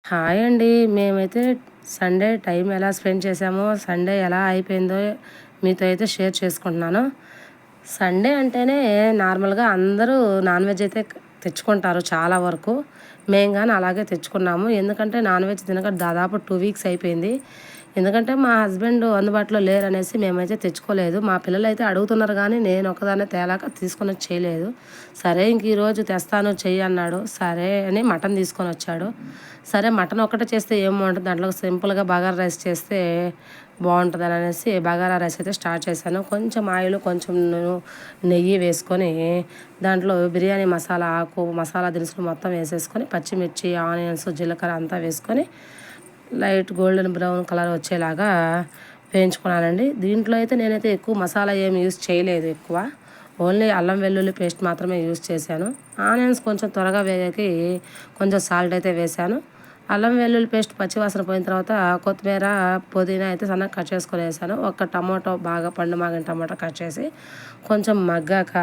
Hi అండి. మేమైతే Sunday time ఎలా స్పెండ్ చేసామో, సండే ఎలా అయిపోయిందో మీతో అయితే షేర్ చేసుకుంటున్నాను. సండే అంటేనే నార్మల్‌గా అందరూ నాన్ వెజ్ అయితే తెచ్చుకుంటారు చాలా వరకు. మేము గాని అలాగే తెచ్చుకున్నాము. ఎందుకంటే నాన్ వెజ్ తినక దాదాపు 2 వీక్స్ అయిపోయింది. ఎందుకంటే మా హస్బెండ్ అందుబాటులో లేరనేసి మేమైతే తెచ్చుకోలేదు. మా పిల్లలైతే అడుగుతున్నారు గానీ నేను ఒక్కదాన్నే తేలాక తీసుకొనొచ్చి చేయలేదు. సరే ఇంక ఈరోజు తెస్తాను చెయ్యి అన్నాడు. సరే అని మటన్ తీసుకొనొచ్చాడు. సరే మటన్ ఒక్కటే చేస్తే ఏం బావుంటది, దాంట్లో సింపుల్‌గా బగారా రైస్ చేస్తే బావుంటదననేసి బగారా రైస్ అయితే స్టార్ట్ చేశాను. కొంచెం ఆయిల్, కొంచెం నెయ్యి వేసుకొని దాంట్లో బిర్యానీ మసాలా ఆకు, మసాలా దినుసులు మొత్తం వేసేసుకొని పచ్చిమిర్చి, ఆనియన్స్, జీలకర్ర అంతా వేసుకొని లైట్ గోల్డెన్ బ్రౌన్ కలర్ వచ్చేలాగా వేయించుకున్నానండి. దీంట్లో అయితే నేనైతే ఎక్కువ మసాలా ఏమి యూజ్ చేయలేదు ఎక్కువ. ఓన్లీ అల్లం వెల్లుల్లి పేస్ట్ మాత్రమే యూజ్ చేశాను. ఆనియన్స్ కొంచెం త్వరగా వేగకి కొంచెం సాల్ట్ అయితే వేశాను. అల్లం వెల్లుల్లి పేస్ట్ పచ్చివాసన పోయిన తర్వాత కొత్తిమీర, పుదీనా అయితే సన్నగా కట్ చేసుకొని వేసాను. ఒక టమాటో బాగా పండు మాగిన టమాటో కట్ చేసి కొంచెం మగ్గాక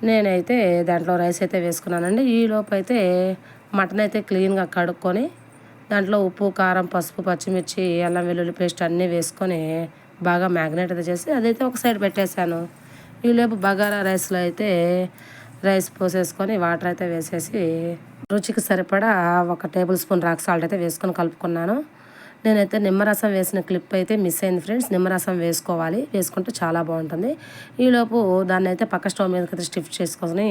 నేనైతే దాంట్లో రైస్ అయితే వేసుకున్నానండి. ఈలోపు అయితే మటన్ అయితే క్లీన్గా కడుక్కొని దాంట్లో ఉప్పు, కారం, పసుపు, పచ్చిమిర్చి, అల్లం వెల్లుల్లి పేస్ట్ అన్నీ వేసుకొని బాగా మ్యాగ్నేట్ అయితే చేసి అదైతే ఒక సైడ్ పెట్టేశాను. ఈలోపు బగారా రైస్లో అయితే రైస్ పోసేసుకొని వాటర్ అయితే వేసేసి రుచికి సరిపడా 1 టేబుల్ స్పూన్ రాక్ సాల్ట్ అయితే వేసుకొని కలుపుకున్నాను. నేనైతే నిమ్మరసం వేసిన క్లిప్ అయితే మిస్ అయింది ఫ్రెండ్స్. నిమ్మరసం వేసుకోవాలి, వేసుకుంటే చాలా బాగుంటుంది. ఈలోపు దాన్ని అయితే పక్క స్టవ్ మీదకి అయితే షిఫ్ట్ చేసుకొని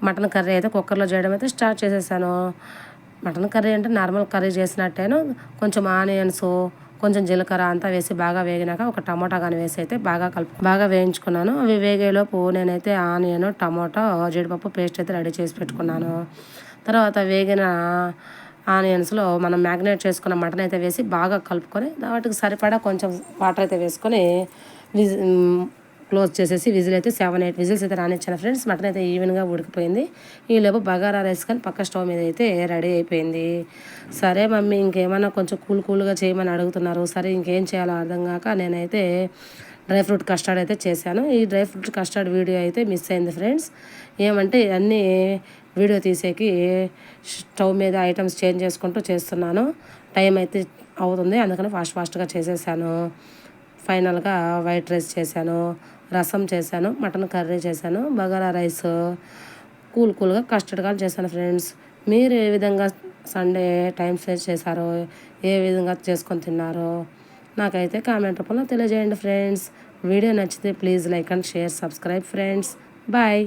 మటన్ కర్రీ అయితే కుక్కర్లో చేయడం అయితే స్టార్ట్ చేసేసాను. మటన్ కర్రీ అంటే నార్మల్ కర్రీ చేసినట్టేను కొంచెం ఆనియన్స్, కొంచెం జీలకర్ర అంతా వేసి బాగా వేగినాక ఒక టమాటా కానీ వేసి అయితే బాగా వేయించుకున్నాను. అవి వేగేలోపు నేనైతే ఆనియన్, టమాటో, జీడిపప్పు పేస్ట్ అయితే రెడీ చేసి పెట్టుకున్నాను. తర్వాత వేగిన ఆనియన్స్లో మనం మ్యాగ్నేట్ చేసుకున్న మటన్ అయితే వేసి బాగా కలుపుకొని వాటికి సరిపడా కొంచెం వాటర్ అయితే వేసుకొని క్లోజ్ చేసేసి విజిల్ అయితే 7-8 విజిల్స్ అయితే రానిచ్చాను ఫ్రెండ్స్. మటన్ అయితే ఈవెన్గా ఉడికిపోయింది. ఈలోపు బగారా రైస్ కానీ పక్క స్టవ్ మీద అయితే రెడీ అయిపోయింది. సరే మమ్మీ ఇంకేమన్నా కొంచెం కూల్గా చేయమని అడుగుతున్నారు. సరే ఇంకేం చేయాలో అర్థం కాక నేనైతే డ్రై ఫ్రూట్ కస్టర్డ్ అయితే చేశాను. ఈ డ్రై ఫ్రూట్ కస్టర్డ్ వీడియో అయితే మిస్ అయింది ఫ్రెండ్స్. ఏమంటే అన్నీ వీడియో తీసేకి స్టవ్ మీద ఐటమ్స్ చేంజ్ చేసుకుంటూ చేస్తున్నాను. టైం అయితే అవుతుంది, అందుకని ఫాస్ట్గా చేసేసాను. ఫైనల్గా వైట్ రైస్ చేశాను, రసం చేశాను, మటన్ కర్రీ చేశాను, బగారా రైస్, కూల్గా కస్టర్డ్ కానీ చేశాను ఫ్రెండ్స్. మీరు ఏ విధంగా సండే టైం స్పెండ్ చేశారో, ఏ విధంగా చేసుకొని తిన్నారో నాకైతే కామెంట్ రూపంలో తెలియజేయండి ఫ్రెండ్స్. వీడియో నచ్చితే please like and share, subscribe friends. Bye.